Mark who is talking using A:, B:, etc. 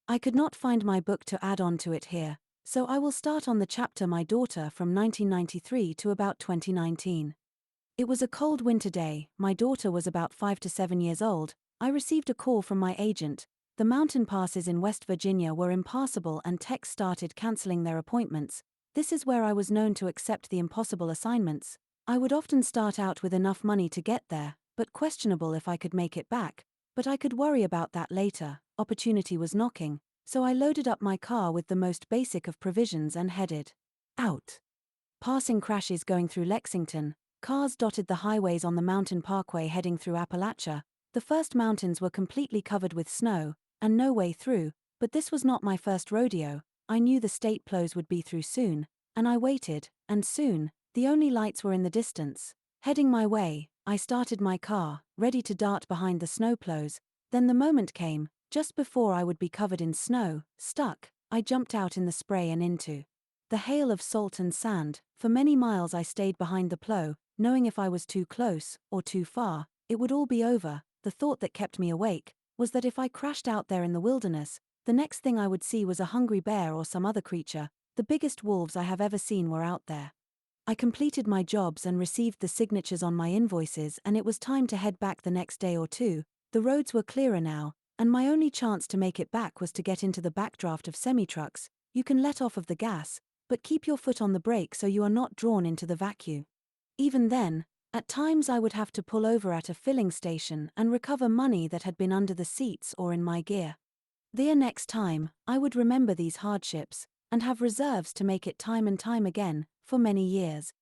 A: I could not find my book to add on to it here, so I will start on the chapter My Daughter from 1993 to about 2019. It was a cold winter day, my daughter was about 5 to 7 years old. I received a call from my agent. The mountain passes in West Virginia were impassable and techs started canceling their appointments. This is where I was known to accept the impossible assignments. I would often start out with enough money to get there, but questionable if I could make it back. But I could worry about that later. Opportunity was knocking, so I loaded up my car with the most basic of provisions and headed out. Passing crashes going through Lexington, cars dotted the highways on the mountain parkway heading through Appalachia. The first mountains were completely covered with snow, and no way through, but this was not my first rodeo. I knew the state plows would be through soon, and I waited, and soon, the only lights were in the distance. Heading my way, I started my car, ready to dart behind the snow plows. Then the moment came, just before I would be covered in snow, stuck. I jumped out in the spray and into the hail of salt and sand. For many miles I stayed behind the plow, knowing if I was too close, or too far, it would all be over. The thought that kept me awake was that if I crashed out there in the wilderness, the next thing I would see was a hungry bear or some other creature. The biggest wolves I have ever seen were out there. I completed my jobs and received the signatures on my invoices, and it was time to head back the next day or two. The roads were clearer now, and my only chance to make it back was to get into the backdraft of semi-trucks. You can let off of the gas, but keep your foot on the brake so you are not drawn into the vacuum. Even then, at times I would have to pull over at a filling station and recover money that had been under the seats or in my gear. The next time, I would remember these hardships, and have reserves to make it time and time again, for many years.